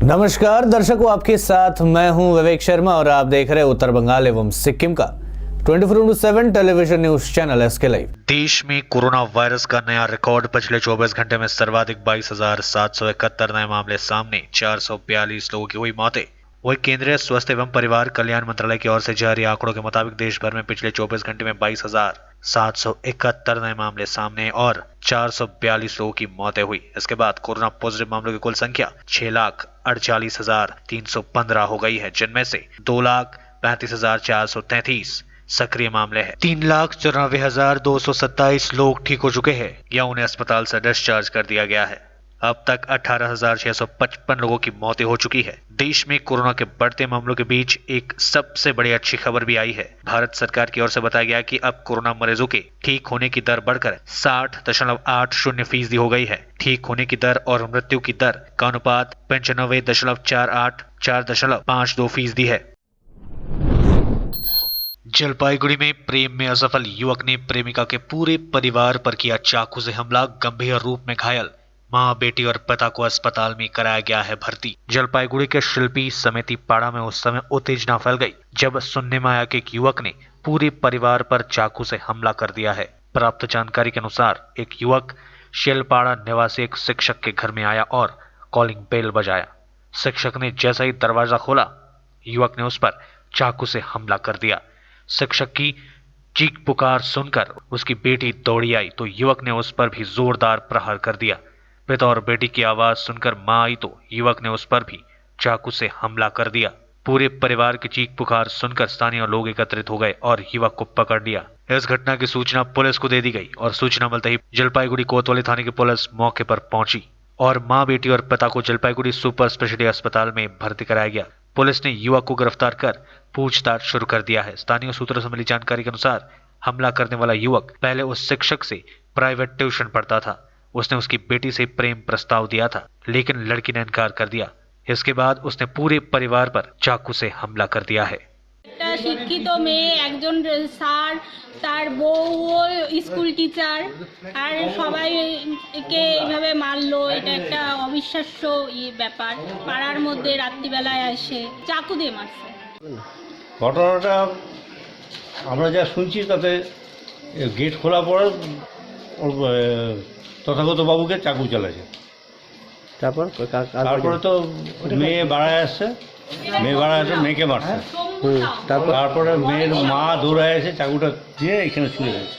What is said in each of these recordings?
नमस्कार दर्शकों, आपके साथ मैं हूं विवेक शर्मा और आप देख रहे हैं उत्तर बंगाल एवं सिक्किम का 24/7 television news channel SK live. देश में कोरोना वायरस का नया रिकॉर्ड। पिछले 24 घंटे में सर्वाधिक 22,771 नए मामले सामने, 442 लोगों की हुई मौतें। वही केंद्रीय स्वास्थ्य एवं परिवार कल्याण मंत्रालय की ओर से जारी आंकड़ों के मुताबिक देश भर में पिछले 24 घंटे में 22,771 नए मामले सामने और 442 लोगों की मौतें हुई। इसके बाद कोरोना पॉजिटिव मामलों की कुल संख्या 6,48,315 हो गई है, जिनमें से 2,35,433 सक्रिय मामले हैं। 3,94,227 लोग ठीक हो चुके हैं या उन्हें अस्पताल से डिस्चार्ज कर दिया गया है। अब तक 18,655 लोगों की मौतें हो चुकी है। देश में कोरोना के बढ़ते मामलों के बीच एक सबसे बड़ी अच्छी खबर भी आई है। भारत सरकार की ओर से बताया गया कि अब कोरोना मरीजों के ठीक होने की दर बढ़कर 60.80% हो गई है। ठीक होने की दर और मृत्यु की दर का अनुपात 95.48 4.52% है। जलपाईगुड़ी में प्रेम में असफल युवक ने प्रेमिका के पूरे परिवार पर किया चाकू से हमला, गंभीर रूप में घायल। मां, बेटी और पिता को अस्पताल में कराया गया है भर्ती। जलपाईगुड़ी के शिल्पी समिति पाड़ा में उस समय उत्तेजना फैल गई जब सुनने में आया कि एक युवक ने पूरे परिवार पर चाकू से हमला कर दिया है। प्राप्त जानकारी के अनुसार एक युवक शेलपाड़ा निवासी एक शिक्षक के घर में आया और कॉलिंग बेल बजाया। शिक्षक ने जैसा ही दरवाजा खोला, युवक ने उस पर चाकू से हमला कर दिया। शिक्षक की चीख पुकार सुनकर उसकी बेटी दौड़ी आई तो युवक ने उस पर भी जोरदार प्रहार कर दिया। पिता और बेटी की आवाज सुनकर मां आई तो युवक ने उस पर भी चाकू से हमला कर दिया। पूरे परिवार की चीख पुकार सुनकर स्थानीय लोग एकत्रित हो गए और युवक को पकड़ लिया। इस घटना की सूचना पुलिस को दे दी गई और सूचना मिलते ही जलपाईगुड़ी कोतवाली थाने की पुलिस मौके पर पहुंची और मां, बेटी और पिता को जलपाईगुड़ी सुपर स्पेशलिटी अस्पताल में भर्ती कराया गया। पुलिस ने युवक को गिरफ्तार कर पूछताछ शुरू कर दिया है। स्थानीय सूत्रों से मिली जानकारी के अनुसार हमला करने वाला युवक पहले उस शिक्षक से प्राइवेट ट्यूशन पढ़ता था। उसने उसकी बेटी से प्रेम प्रस्ताव दिया था, लेकिन लड़की ने इनकार कर दिया। इसके बाद उसने पूरे परिवार पर चाकू से हमला कर दिया है। শিক্ষিত মেয়ে একজন স্যার, তার বউও স্কুল টিচার, আর সবাইকে এইভাবে মারলো। এটা একটা অবিশ্বাস্য ব্যাপার। পাড়ার মধ্যে রাত্রিবেলায় এসে চাকু দিয়ে মারছে। ঘটনাটা আমরা যা শুনছি তাতে গেট খোলার পর ওর তথাগত বাবুকে চাকু চালাছে। তারপরে তো মেয়ে বাড়ায় আসছে, মেয়েকে মারছে। তারপরে মেয়ের মা দৌড়ায় এসে চাকুটা দিয়ে এখানে ছুঁড়ে গেছে।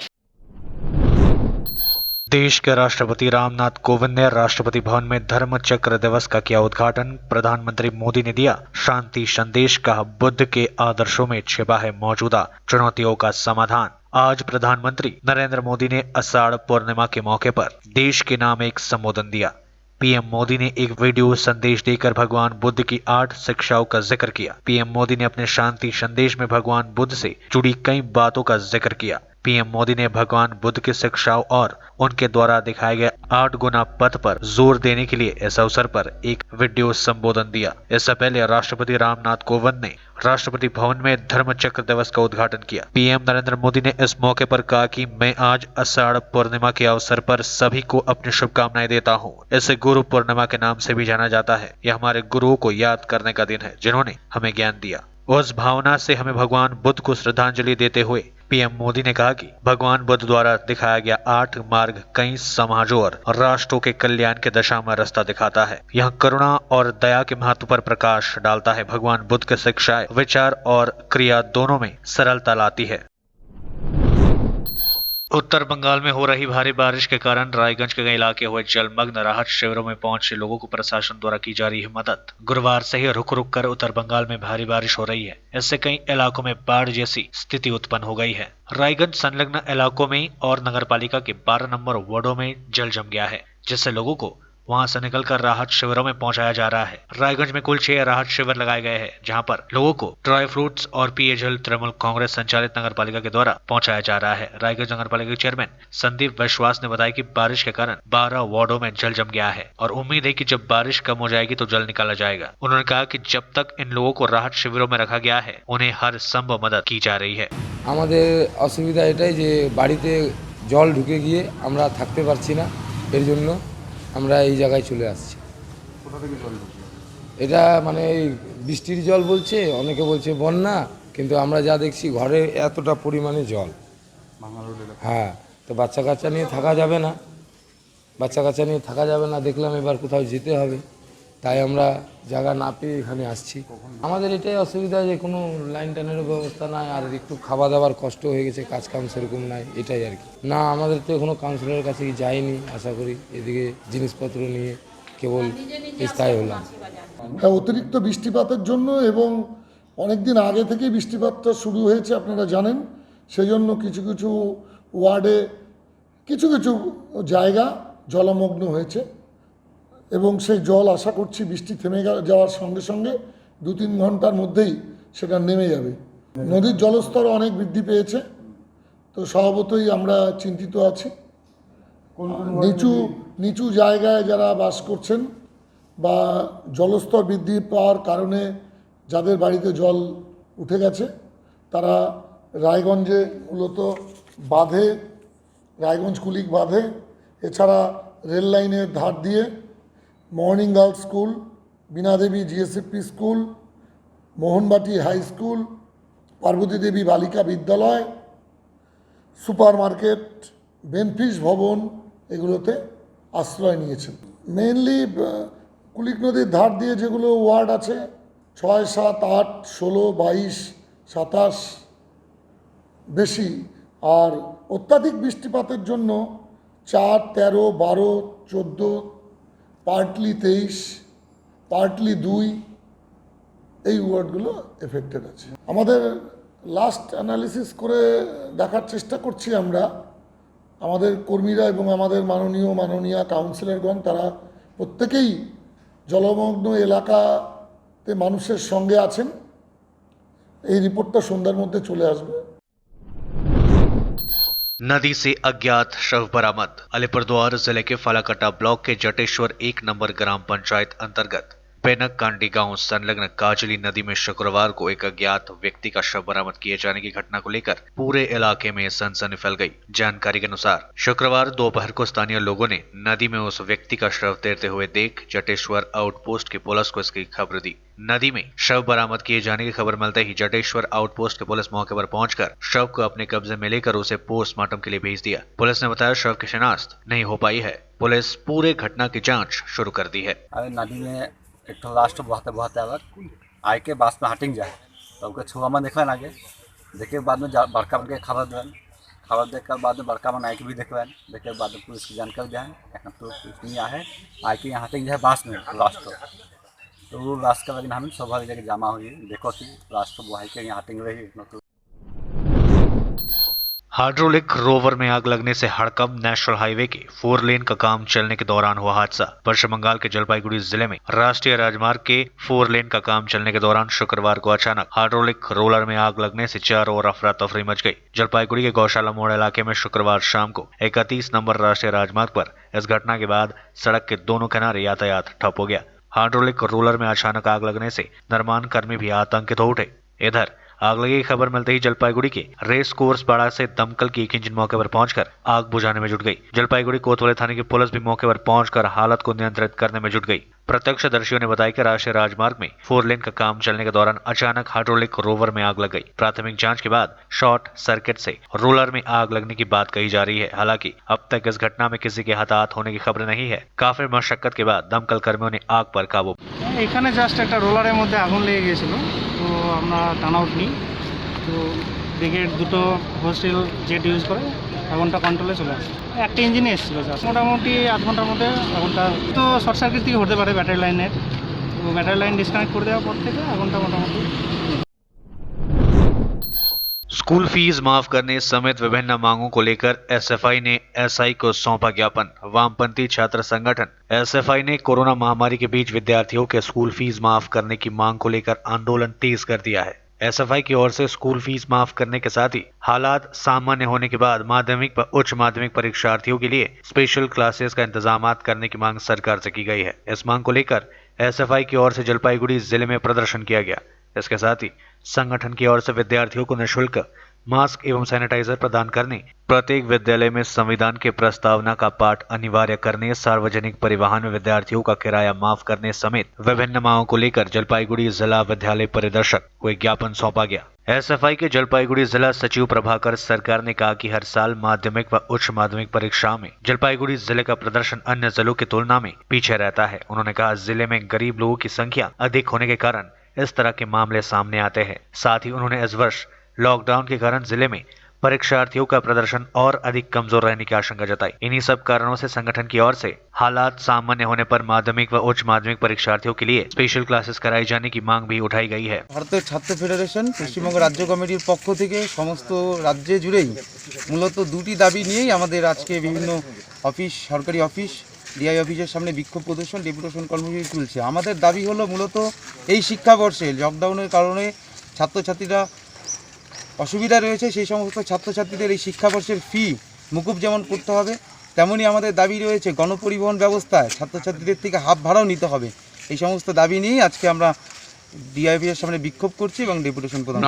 देश के राष्ट्रपति रामनाथ कोविंद ने राष्ट्रपति भवन में धर्म चक्र दिवस का किया उद्घाटन। प्रधानमंत्री मोदी ने दिया शांति संदेश, कहा बुद्ध के आदर्शों में छिपा है मौजूदा चुनौतियों का समाधान। आज प्रधानमंत्री नरेंद्र मोदी ने आषाढ़ पूर्णिमा के मौके पर देश के नाम एक संबोधन दिया। पीएम मोदी ने एक वीडियो संदेश देकर भगवान बुद्ध की 8 शिक्षाओं का जिक्र किया। पीएम मोदी ने अपने शांति संदेश में भगवान बुद्ध से जुड़ी कई बातों का जिक्र किया। पीएम मोदी ने भगवान बुद्ध की शिक्षाओं और उनके द्वारा दिखाए गए 8 गुना पथ पर जोर देने के लिए इस अवसर पर एक वीडियो संबोधन दिया। इससे पहले राष्ट्रपति रामनाथ कोविंद ने राष्ट्रपति भवन में धर्म चक्र दिवस का उद्घाटन किया। पीएम नरेंद्र मोदी ने इस मौके पर कहा कि मैं आज आषाढ़ पूर्णिमा के अवसर पर सभी को अपनी शुभकामनाएं देता हूं। इसे गुरु पूर्णिमा के नाम से भी जाना जाता है। यह हमारे गुरुओं को याद करने का दिन है जिन्होंने हमें ज्ञान दिया। उस भावना से हमें भगवान बुद्ध को श्रद्धांजलि देते हुए पीएम मोदी ने कहा कि भगवान बुद्ध द्वारा दिखाया गया 8 मार्ग कई समाजों और राष्ट्रों के कल्याण के दिशा में रास्ता दिखाता है। यह करुणा और दया के महत्व पर प्रकाश डालता है। भगवान बुद्ध की शिक्षाएं विचार और क्रिया दोनों में सरलता लाती है। उत्तर बंगाल में हो रही भारी बारिश के कारण रायगंज के कई इलाके हुए जलमग्न। राहत शिविरों में पहुंचे लोगों को प्रशासन द्वारा की जा रही है मदद। गुरुवार से ही रुक रुक कर उत्तर बंगाल में भारी बारिश हो रही है। इससे कई इलाकों में बाढ़ जैसी स्थिति उत्पन्न हो गई है। रायगंज संलग्न इलाकों में और नगरपालिका के 12 नंबर वार्डों में जल जम गया है, जिससे लोगों को वहां से निकलकर राहत शिविरों में पहुंचाया जा रहा है। रायगंज में कुल 6 राहत शिविर लगाए गए हैं, जहां पर लोगों को ड्राई फ्रूट्स और पेयजल तृणमूल कांग्रेस संचालित नगरपालिका के द्वारा पहुंचाया जा रहा है। रायगंज नगरपालिका के चेयरमैन संदीप विश्वास ने बताया कि बारिश के कारण 12 वार्डों में जल जम गया है और उम्मीद है कि जब बारिश कम हो जाएगी तो जल निकाला जाएगा। उन्होंने कहा कि जब तक इन लोगों को राहत शिविरों में रखा गया है उन्हें हर संभव मदद की जा रही है। আমাদের অসুবিধা এটাই যে বাড়িতে জল ঢুকে গিয়ে আমরা থাকতে পারছি না, এর জন্য আমরা এই জায়গায় চলে আসছি। কোথা থেকে জল ঢুকলো? এটা মানে এই বৃষ্টির জল বলছে, অনেকে বলছে বন্যা, কিন্তু আমরা যা দেখছি ঘরে এতটা পরিমাণে জল। হ্যাঁ, তো বাচ্চা কাচ্চা নিয়ে থাকা যাবে না, দেখলাম এবার কোথাও যেতে হবে, তাই আমরা জায়গা না পেয়ে এখানে আসছি। আমাদের এটাই অসুবিধা যে কোনো লাইন টাইনেরও ব্যবস্থা নাই, আর একটু খাওয়া দাওয়ার কষ্ট হয়ে গেছে, কাজ কাম সেরকম নাই, এটাই আর কি। না, আমাদের তো এখনো কাউন্সিলরের কাছে যাইনি, আশা করি এদিকে জিনিসপত্র নিয়ে কেবল স্থায়ী হলাম। অতিরিক্ত বৃষ্টিপাতের জন্য এবং অনেক দিন আগে থেকেই বৃষ্টিপাতটা শুরু হয়েছে আপনারা জানেন, সেই জন্য কিছু কিছু ওয়ার্ডে কিছু কিছু জায়গা জলমগ্ন হয়েছে এবং সেই জল আশা করছি বৃষ্টি থেমে যাওয়ার সঙ্গে সঙ্গে 2-3 ঘন্টার মধ্যেই সেটা নেমে যাবে। নদীর জলস্তর অনেক বৃদ্ধি পেয়েছে, তো স্বভাবতই আমরা চিন্তিত আছি। নিচু জায়গায় যারা বাস করছেন বা জলস্তর বৃদ্ধি পাওয়ার কারণে যাদের বাড়িতে জল উঠে গেছে, তারা রায়গঞ্জে মূলত বাঁধে, রায়গঞ্জ কুলিক বাঁধে, এছাড়া রেল লাইনের ধার দিয়ে morning girls school, Binadevi GSFP school, Mohanbati high school, Parbati Debi বালিকা বিদ্যালয়, সুপার মার্কেট, বেনফিস ভবন, এগুলোতে আশ্রয় নিয়েছেন। মেইনলি কুলিক নদীর ধার দিয়ে যেগুলো ওয়ার্ড আছে 6, 7, 8, 16, 22, 27 বেশি, আর অত্যাধিক বৃষ্টিপাতের জন্য 4, 13, 12, 14, পার্টলি 23, পার্টলি 2 এই ওয়ার্ডগুলো এফেক্টেড আছে। আমাদের লাস্ট অ্যানালিসিস করে দেখার চেষ্টা করছি আমরা, আমাদের কর্মীরা এবং আমাদের মাননীয় কাউন্সিলরগণ, তারা প্রত্যেকেই জলমগ্ন এলাকাতে মানুষের সঙ্গে আছেন। এই রিপোর্টটা সন্ধ্যার মধ্যে চলে আসবে। नदी से अज्ञात शव बरामद। अलीपुरद्वार जिले के फालाकटा ब्लॉक के जटेश्वर 1 नंबर ग्राम पंचायत अंतर्गत बेनक कांडी गांव संलग्न काजली नदी में शुक्रवार को एक अज्ञात व्यक्ति का शव बरामद किए जाने की घटना को लेकर पूरे इलाके में सनसनी फैल गई। जानकारी के अनुसार शुक्रवार दोपहर को स्थानीय लोगों ने नदी में उस व्यक्ति का शव तैरते हुए देख जटेश्वर आउटपोस्ट की पुलिस को इसकी खबर दी। नदी में शव बरामद किए जाने की खबर मिलते ही जटेश्वर आउटपोस्ट की पुलिस मौके पर पहुंचकर शव को अपने कब्जे में लेकर उसे पोस्टमार्टम के लिए भेज दिया। पुलिस ने बताया शव की शिनाख्त नहीं हो पाई है। पुलिस पूरे घटना की जांच शुरू कर दी है। नदी में एक तो लास्ट बहते अगर आए के बास में हटिंग जाए तो उनके छुआ में देखलन आगे, देखे बाद में बड़का बन के खबर दें, खबर देख कर बाद में बड़का मन आए के भी देखलन, देखे बाद में पुलिस की जानकारी दें। एक तो पुलिस नहीं आए आए के यहाँ हटिंग जाए बास में लास्ट, तो वो लास्ट का लेकिन हम स्वाभाविक जगह जमा हुई देखो कि लास्ट वो के यहाँ हटिंग रही। हाइड्रोलिक रोवर में आग लगने से हड़कंप। नेशनल हाईवे के 4 लेन का काम चलने के दौरान हुआ हादसा। पश्चिम बंगाल के जलपाईगुड़ी जिले में राष्ट्रीय राजमार्ग के 4 लेन का काम चलने के दौरान शुक्रवार को अचानक हाइड्रोलिक रोलर में आग लगने से चारों ओर अफरा तफरी मच गई। जलपाईगुड़ी के गौशाला मोड़ इलाके में शुक्रवार शाम को 31 नंबर राष्ट्रीय राजमार्ग पर इस घटना के बाद सड़क के दोनों किनारे यातायात ठप हो गया। हाइड्रोलिक रोलर में अचानक आग लगने से निर्माण कर्मी भी आतंकित हो उठे। इधर आग लगी की खबर मिलते ही जलपाईगुड़ी के रेस कोर्स पाड़ा से दमकल की एक इंजन मौके पर पहुंचकर आग बुझाने में जुट गई। जलपाईगुड़ी कोतवाली थाने की पुलिस भी मौके पर पहुंचकर हालत को नियंत्रित करने में जुट गई। प्रत्यक्षदर्शियों ने बताया कि राष्ट्रीय राजमार्ग में 4 लेन का काम चलने के दौरान अचानक हाइड्रोलिक रोवर में आग लग गई। प्राथमिक जांच के बाद शॉर्ट सर्किट से रोलर में आग लगने की बात कही जा रही है। हालांकि अब तक इस घटना में किसी के हताहत होने की खबर नहीं है। काफी मशक्कत के बाद दमकल कर्मियों ने आग पर काबू। এখানে জাস্ট একটা রোলারের মধ্যে আগুন লেগে গিয়েছিল, তো আমরা টার্ন আউট নিই, তো ব্রিগেড দুটো হোস্টেল জেট ইউজ করে আগুনটা কন্ট্রোলে চলে আসে। একটা ইঞ্জিনে এসেছিলো জাস্ট, মোটামুটি 8 ঘন্টার মধ্যে আগুনটা, তো শর্ট সার্কিট থেকে হতে পারে ব্যাটারি লাইনের, তো ব্যাটারি লাইন ডিসকানেক্ট করে দেওয়ার পর থেকে আগুনটা মোটামুটি। स्कूल फीस माफ करने समेत विभिन्न मांगों को लेकर एसएफआई ने एसआई को सौंपा ज्ञापन। वामपंथी छात्र संगठन एसएफआई ने कोरोना महामारी के बीच विद्यार्थियों के स्कूल फीस माफ करने की मांग को लेकर आंदोलन तेज कर दिया है। एसएफआई की ओर से स्कूल फीस माफ करने के साथ ही हालात सामान्य होने के बाद माध्यमिक व उच्च माध्यमिक परीक्षार्थियों के लिए स्पेशल क्लासेस का इंतजाम करने की मांग सरकार से की गई है। इस मांग को लेकर एसएफआई की ओर से जलपाईगुड़ी जिले में प्रदर्शन किया गया। इसके साथ ही संगठन की ओर से विद्यार्थियों को निःशुल्क मास्क एवं सैनिटाइजर प्रदान करने, प्रत्येक विद्यालय में संविधान के प्रस्तावना का पाठ अनिवार्य करने, सार्वजनिक परिवहन में विद्यार्थियों का किराया माफ करने समेत विभिन्न मांगों को लेकर जलपाईगुड़ी जिला विद्यालय परिदर्शक को एक ज्ञापन सौंपा गया। एसएफआई के जलपाईगुड़ी जिला सचिव प्रभाकर सरकार ने कहा कि हर साल माध्यमिक व उच्च माध्यमिक परीक्षाओं में जलपाईगुड़ी जिले का प्रदर्शन अन्य जिलों की तुलना में पीछे रहता है। उन्होंने कहा, जिले में गरीब लोगों की संख्या अधिक होने के कारण इस तरह के मामले सामने आते हैं। साथ ही उन्होंने इस वर्ष लॉकडाउन के कारण जिले में परीक्षार्थियों का प्रदर्शन और अधिक कमजोर रहने की आशंका जताई। इन्हीं सब कारणों से संगठन की ओर से हालात सामान्य होने पर माध्यमिक व उच्च माध्यमिक परीक्षार्थियों के लिए स्पेशल क्लासेस कराई जाने की मांग भी उठाई गई है। ভারতের ছাত্র ফেডারেশন পশ্চিমবঙ্গ রাজ্য কমিটির পক্ষ থেকে সমস্ত রাজ্যে জুড়েই মূলত দুটি দাবি নিয়েই আমাদের আজকে বিভিন্ন অফিস, সরকারি অফিস, ডিআই অফিসের সামনে বিক্ষোভ প্রদর্শন, ডেপুটেশন কর্মসূচি চলছে। আমাদের দাবি হলো মূলত এই শিক্ষাবর্ষে লকডাউনের কারণে ছাত্রছাত্রীরা অসুবিধা রয়েছে, সেই সমস্ত ছাত্রছাত্রীদের এই শিক্ষাবর্ষের ফি মুকুব যেমন করতে হবে, তেমনই আমাদের দাবি রয়েছে গণপরিবহন ব্যবস্থায় ছাত্রছাত্রীদের থেকে হাফ ভাড়াও নিতে হবে। এই সমস্ত দাবি নিয়েই আজকে আমরা ডিআইবির সামনে বিক্ষোভ করছি এবং ডেপুটেশন প্রদান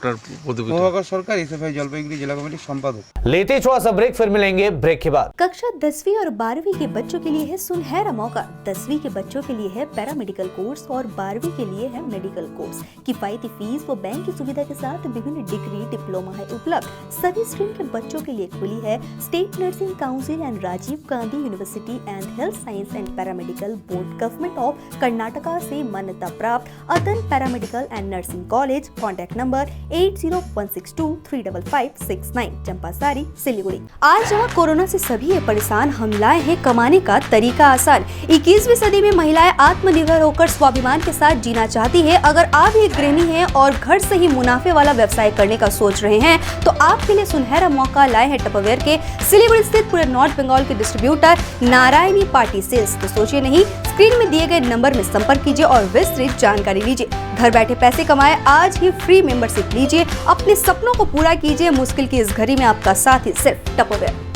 করছি। প্রভাকর সরকার, এসএফআই জলপাইগুড়ি জেলা कमेटी संपादक। लेते ही थोड़ा सा ब्रेक, फिर मिलेंगे ब्रेक के बाद। कक्षा 10वीं और 12वीं के बच्चों के लिए है सुनहरा मौका। 10वीं के बच्चों के लिए है पैरामेडिकल कोर्स और 12वीं के लिए है मेडिकल कोर्स। किफायती फीस व बैंक की सुविधा के साथ विभिन्न डिग्री, डिप्लोमा है उपलब्ध। सभी स्ट्रीम के बच्चों के लिए खुली है state nursing council and Rajiv Gandhi university and health science and paramedical board, government of Karnataka से मान्यता प्राप्त Atan paramedical and nursing college. Contact number 8016235569, Champasari, Siliguri. आज जहाँ कोरोना से सभी है परेशान, हम लाए हैं कमाने का तरीका आसान। 21वीं सदी में महिलाएं आत्मनिर्भर होकर स्वाभिमान के साथ जीना चाहती है। अगर आप एक गृहिणी हैं और घर से ही मुनाफे वाला व्यवसाय करने का सोच रहे हैं तो आपके लिए सुनहरा मौका लाए हैं टपरवेयर के सिलीगुड़ी स्थित पूरे नॉर्थ बंगाल के डिस्ट्रीब्यूटर नारायणी पार्टी सेल्स। तो सोचिए नहीं, स्क्रीन में दिए गए नंबर में संपर्क कीजिए और विस्तृत जानकारी लीजिए। घर बैठे पैसे कमाए, आज ही फ्री मेंबरशिप लीजिए, अपने सपनों को पूरा कीजिए। मुश्किल की इस घड़ी में आपका साथ ही सिर्फ टपरवेयर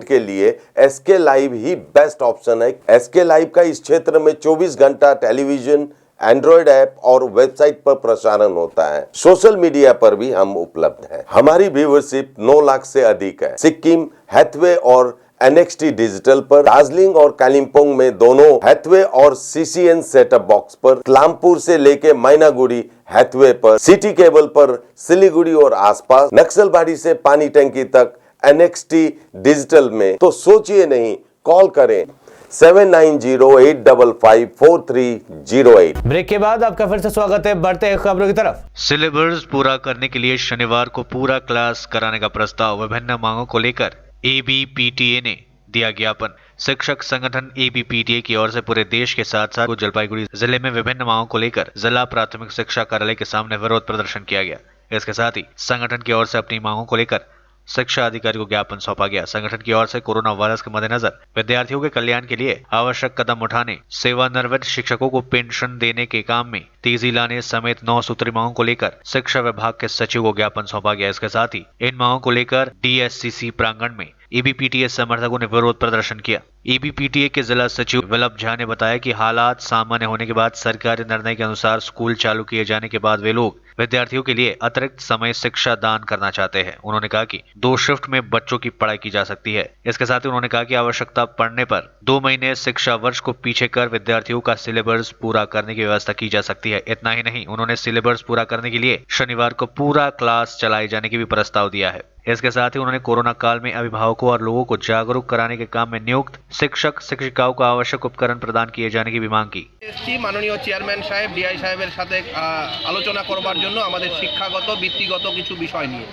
के लिए एसके लाइव ही बेस्ट ऑप्शन है। एसके लाइव का इस क्षेत्र में 24 घंटा टेलीविजन, एंड्रॉइड ऐप और वेबसाइट पर प्रसारण होता है। सोशल मीडिया पर भी हम उपलब्ध हैं। हमारी व्यूवरशिप 9 लाख से अधिक है। सिक्किम, हैथवे और NXT डिजिटल पर, दार्जिलिंग और कालिम्पोंग में दोनों हैथवे और CCN सेटअप बॉक्स पर, क्लामपुर से लेके मैनागुड़ी हैथवे पर, सिटी केबल पर सिलीगुड़ी और आसपास, नक्सलबाड़ी से पानी टंकी तक NXT डिजिटल में। तो सोचिए नहीं, कॉल करें 7908554308। ब्रेक के बाद आपका फिर से स्वागत है। बढ़ते हैं खबरों की तरफ। सिलेबस पूरा करने के लिए शनिवार को पूरा क्लास कराने का प्रस्ताव, विभिन्न मांगों को लेकर ABPTA ने दिया ज्ञापन। शिक्षक संगठन ABPTA की ओर से पूरे देश के साथ साथ जलपाईगुड़ी जिले में विभिन्न मांगों को लेकर जिला प्राथमिक शिक्षा कार्यालय के सामने विरोध प्रदर्शन किया गया। इसके साथ ही संगठन की ओर से अपनी मांगों को लेकर शिक्षा अधिकारी को ज्ञापन सौंपा गया। संगठन की ओर से कोरोना वायरस के मद्देनजर विद्यार्थियों के कल्याण के लिए आवश्यक कदम उठाने, सेवानिवृत्त शिक्षकों को पेंशन देने के काम में तेजी लाने समेत 9 सूत्री मांगों को लेकर शिक्षा विभाग के सचिव को ज्ञापन सौंपा गया। इसके साथ ही इन मांगों को लेकर DSCC प्रांगण में ABPTA समर्थकों ने विरोध प्रदर्शन किया। ABPTA के जिला सचिव विलभ झा ने बताया कि हालात सामान्य होने के बाद सरकारी निर्णय के अनुसार स्कूल चालू किए जाने के बाद वे लोग विद्यार्थियों के लिए अतिरिक्त समय शिक्षा दान करना चाहते हैं। उन्होंने कहा कि 2 शिफ्ट में बच्चों की पढ़ाई की जा सकती है। इसके साथ ही उन्होंने कहा कि आवश्यकता पड़ने पर 2 महीने शिक्षा वर्ष को पीछे कर विद्यार्थियों का सिलेबस पूरा करने की व्यवस्था की जा सकती है। इतना ही नहीं, उन्होंने सिलेबस पूरा करने के लिए शनिवार को पूरा क्लास चलाए जाने की भी प्रस्ताव दिया है। इसके साथ ही उन्होंने कोरोना काल में अभिभावकों और लोगों को जागरूक कराने के काम में नियुक्त शिक्षक शिक्षिकाओं को आवश्यक उपकरण प्रदान किए जाने की भी मांग की। माननीय चेयरमैन साहेब DI साहेबের সাথে আলোচনা করবার জন্য আমাদের শিক্ষাগত বৃত্তিগত কিছু বিষয় নিয়ে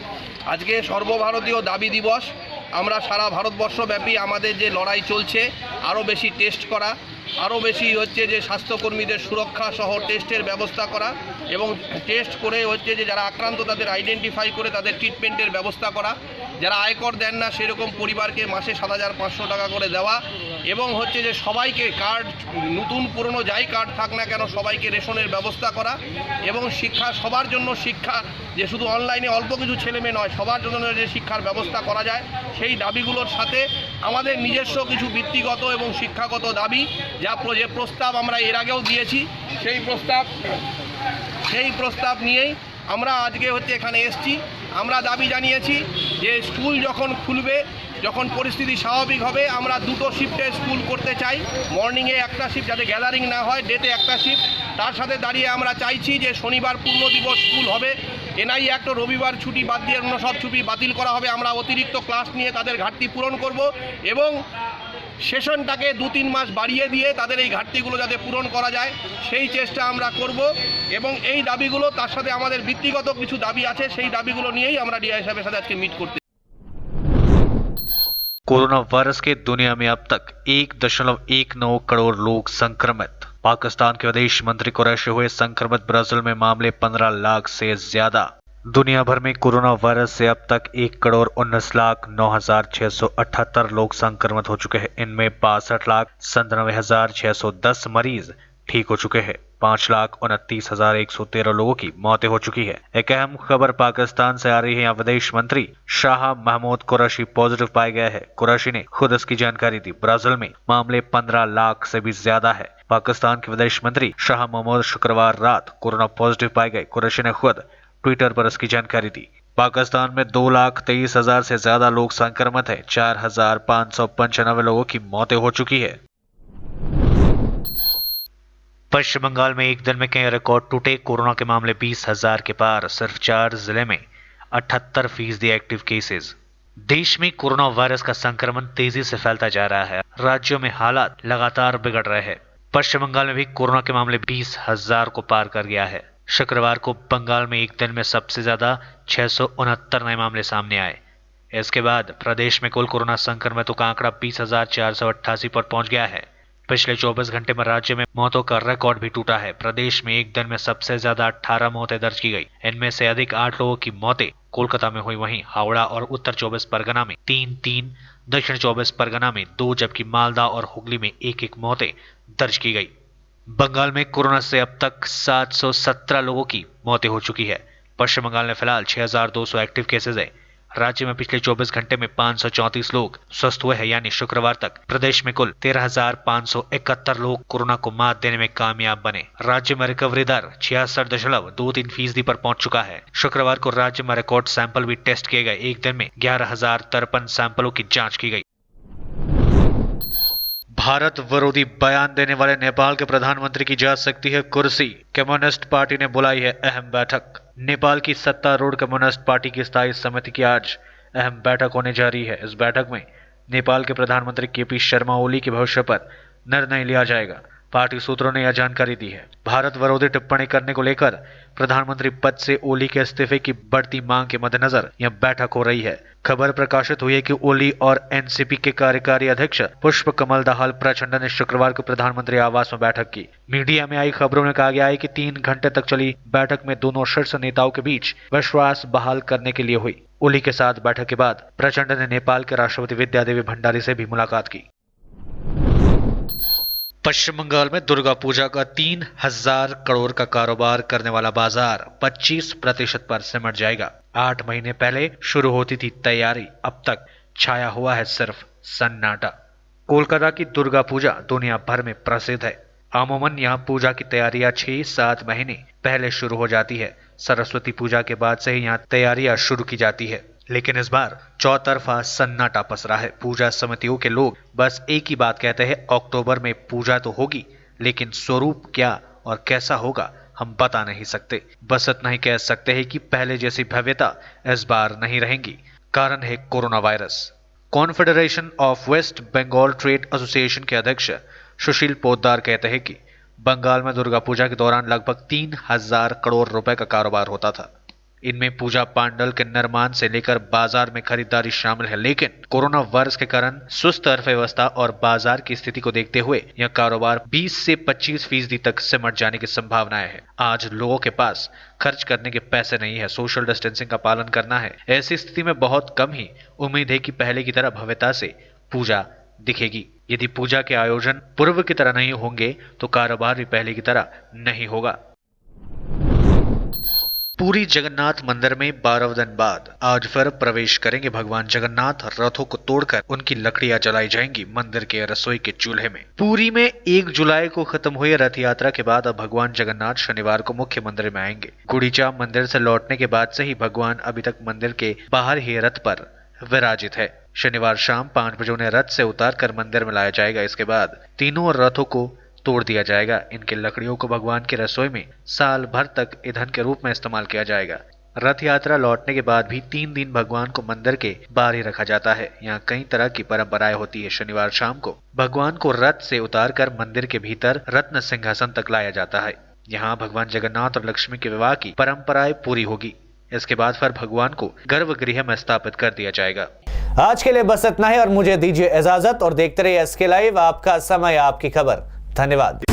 আজকে সর্বভারতীয় দাবি দিবস। আমরা সারা ভারতবর্ষব্যাপী আমাদের যে লড়াই চলছে, আরও বেশি টেস্ট করা, আরও বেশি হচ্ছে যে স্বাস্থ্যকর্মীদের সুরক্ষা সহ টেস্টের ব্যবস্থা করা এবং টেস্ট করে হচ্ছে যে যারা আক্রান্ত তাদের আইডেন্টিফাই করে তাদের ট্রিটমেন্টের ব্যবস্থা করা, যারা আয়কর দেন না সেরকম পরিবারকে মাসে 7,500 টাকা করে দেওয়া এবং হচ্ছে যে সবাইকে কার্ড, নতুন পুরনো যাই কার্ড থাক না কেন সবাইকে রেশনের ব্যবস্থা করা এবং শিক্ষা সবার জন্য শিক্ষা, যে শুধু অনলাইনে অল্প কিছু ছেলেমেয়ে নয়, সবার জন্য যে শিক্ষার ব্যবস্থা করা যায় সেই দাবিগুলোর সাথে আমাদের নিজস্ব কিছু বৃত্তিগত এবং শিক্ষাগত দাবি যে প্রস্তাব আমরা এর আগেও দিয়েছি, সেই প্রস্তাব নিয়েই আমরা আজকে হচ্ছে এখানে এসেছি। আমরা দাবি জানিয়েছি যে স্কুল যখন খুলবে, যখন পরিস্থিতি স্বাভাবিক হবে, আমরা দুটো শিফটে স্কুল করতে চাই। মর্নিংয়ে একটা শিফট, যাতে গ্যাদারিং না হয়, ডেতে একটা শিফট। তার সাথে দাঁড়িয়ে আমরা চাইছি যে শনিবার পূর্ণ দিবস স্কুল হবে, এনআই অ্যাক্ট ও রবিবার ছুটি বাদ দিয়ে অন্য সব ছুটি বাতিল করা হবে। আমরা অতিরিক্ত ক্লাস নিয়ে তাদের ঘাটতি পূরণ করব এবং সেশনটাকে 2-3 মাস বাড়িয়ে দিয়ে তাদের এই ঘাটতিগুলো যাতে পূরণ করা যায় সেই চেষ্টা আমরা করব। এবং এই দাবিগুলো, তার সাথে আমাদের ব্যক্তিগত কিছু দাবি আছে, সেই দাবিগুলো নিয়েই আমরা ডিআই সাহেবের সাথে আজকে মিট करते। कोरोना वायरस के दुनिया में अब तक 1.19 करोड़ लोग संक्रमित। पाकिस्तान के विदेश मंत्री कुरैशी हुए संक्रमित। ब्राजील में मामले 15 लाख से ज्यादा। दुनिया भर में कोरोना वायरस से अब तक 1,19,09,678 लोग संक्रमित हो चुके हैं। इनमें 62,97,610 मरीज ठीक हो चुके हैं। 5,29,113 लोगों की मौतें हो चुकी है। एक अहम खबर पाकिस्तान से आ रही है। यहाँ विदेश मंत्री शाह महमूद कुरैशी पॉजिटिव पाए गए हैं। कुरैशी ने खुद इसकी जानकारी दी। ब्राजील में मामले 15 लाख से भी ज्यादा है। पाकिस्तान के विदेश मंत्री शाह महमूद शुक्रवार रात कोरोना पॉजिटिव पाए गए। कुरैशी ने खुद ट्विटर पर इसकी जानकारी दी। पाकिस्तान में 2,23,000 से ज्यादा लोग संक्रमित हैं। 4,595 लोगों की मौतें हो चुकी है। पश्चिम बंगाल में एक दिन में कई रिकॉर्ड टूटे। कोरोना के मामले 20,000 के पार। सिर्फ 4 जिले में 78% एक्टिव केसेस। देश में कोरोना वायरस का संक्रमण तेजी से फैलता जा रहा है। राज्यों में हालात लगातार बिगड़ रहे हैं। पश्चिम बंगाल में भी कोरोना के मामले 20,000 को पार कर गया है। शुक्रवार को बंगाल में एक दिन में सबसे ज्यादा 669 नए मामले सामने आए। इसके बाद प्रदेश में कुल कोरोना संक्रमितों का आंकड़ा 20,488 पर पहुंच गया है। पिछले 24 घंटे में राज्य में मौतों का रिकॉर्ड भी टूटा है। प्रदेश में एक दिन में सबसे ज्यादा 18 मौतें दर्ज की गई। इनमें से अधिक 8 लोगों की मौतें कोलकाता में हुई। वहीं हावड़ा और उत्तर 24 परगना में 3-3, दक्षिण 24 परगना में 2, जबकि मालदा और हुगली में 1-1 मौतें दर्ज की गई। बंगाल में कोरोना से अब तक 717 लोगों की मौतें हो चुकी है। पश्चिम बंगाल में फिलहाल 6,200 एक्टिव केसेज है। राज्य में पिछले 24 घंटे में 534 लोग स्वस्थ हुए हैं। यानी शुक्रवार तक प्रदेश में कुल 13,571 लोग कोरोना को मात देने में कामयाब बने। राज्य में रिकवरी दर 66.23% पर पहुंच चुका है। शुक्रवार को राज्य में रिकॉर्ड सैंपल भी टेस्ट किए गए। एक दिन में 11,053 सैंपलों की जांच की गई। भारत विरोधी बयान देने वाले नेपाल के प्रधानमंत्री की जा सकती है कुर्सी। कम्युनिस्ट पार्टी ने बुलाई है अहम बैठक। नेपाल की सत्तारूढ़ कम्युनिस्ट पार्टी की स्थायी समिति की आज अहम बैठक होने जा रही है। इस बैठक में नेपाल के प्रधानमंत्री केपी शर्मा ओली के भविष्य पर निर्णय लिया जाएगा। पार्टी सूत्रों ने यह जानकारी दी है। भारत विरोधी टिप्पणी करने को लेकर प्रधानमंत्री पद से ओली के इस्तीफे की बढ़ती मांग के मद्देनजर यह बैठक हो रही है। खबर प्रकाशित हुई है कि ओली और एनसीपी के कार्यकारी अध्यक्ष पुष्प कमल दाहाल प्रचंड ने शुक्रवार को प्रधानमंत्री आवास में बैठक की। मीडिया में आई खबरों में कहा गया है कि 3 घंटे तक चली बैठक में दोनों शीर्ष नेताओं के बीच विश्वास बहाल करने के लिए हुई। ओली के साथ बैठक के बाद प्रचंड ने नेपाल के राष्ट्रपति विद्यादेवी भंडारी से भी मुलाकात की। पश्चिम बंगाल में दुर्गा पूजा का 3,000 करोड़ का कारोबार करने वाला बाजार 25% पर सिमट जाएगा। 8 महीने पहले शुरू होती थी तैयारी, अब तक छाया हुआ है सिर्फ सन्नाटा। कोलकाता की दुर्गा पूजा दुनिया भर में प्रसिद्ध है। अमूमन यहाँ पूजा की तैयारियां 6-7 महीने पहले शुरू हो जाती है। सरस्वती पूजा के बाद से ही यहाँ तैयारियां शुरू की जाती है। लेकिन इस बार चौतरफा सन्नाटा पसरा है। पूजा समितियों के लोग बस एक ही बात कहते हैं, अक्टूबर में पूजा तो होगी, लेकिन स्वरूप क्या और कैसा होगा हम बता नहीं सकते। बस इतना ही कह सकते हैं कि पहले जैसी भव्यता इस बार नहीं रहेंगी। कारण है corona virus. Confederation of West Bengal trade association के अध्यक्ष सुशील पोद्दार कहते हैं कि बंगाल में दुर्गा पूजा के दौरान लगभग 3,000 करोड़ रुपए का कारोबार होता था। इनमें पूजा पांडल के निर्माण से लेकर बाजार में खरीदारी शामिल है। लेकिन कोरोना वायरस के कारण सुस्त अर्थव्यवस्था और बाजार की स्थिति को देखते हुए यह कारोबार 20 से 25% तक सिमट जाने की संभावनाएं है। आज लोगों के पास खर्च करने के पैसे नहीं है, सोशल डिस्टेंसिंग का पालन करना है। ऐसी स्थिति में बहुत कम ही उम्मीद है कि पहले की तरह भव्यता से पूजा दिखेगी। यदि पूजा के आयोजन पूर्व की तरह नहीं होंगे तो कारोबार भी पहले की तरह नहीं होगा। पूरी जगन्नाथ मंदिर में 12 दिन बाद आज फिर प्रवेश करेंगे भगवान जगन्नाथ। रथों को तोड़कर उनकी लकड़ियां जलाई जाएंगी मंदिर के रसोई के चूल्हे में। पुरी में 1 जुलाई को खत्म हुई रथ यात्रा के बाद अब भगवान जगन्नाथ शनिवार को मुख्य मंदिर में आएंगे। गुड़ीचा मंदिर से लौटने के बाद से ही भगवान अभी तक मंदिर के बाहर ही रथ पर विराजित है। शनिवार शाम 5 बजे उन्हें रथ से उतारकर मंदिर में लाया जाएगा। इसके बाद तीनों रथों को तोड़ दिया जाएगा। इनके लकड़ियों को भगवान की रसोई में साल भर तक ईंधन के रूप में इस्तेमाल किया जाएगा। रथ यात्रा लौटने के बाद भी 3 दिन भगवान को मंदिर के बाहर ही रखा जाता है। यहाँ कई तरह की परंपराएं होती है। शनिवार शाम को भगवान को रथ से उतारकर मंदिर के भीतर रत्न सिंहासन तक लाया जाता है। यहाँ भगवान जगन्नाथ और लक्ष्मी के विवाह की परंपराएं पूरी होगी। इसके बाद फिर भगवान को गर्भगृह में स्थापित कर दिया जाएगा। आज के लिए बस इतना ही और मुझे दीजिए इजाजत और देखते रहिए SK लाइव, आपका समय आपकी खबर। धन्यवाद।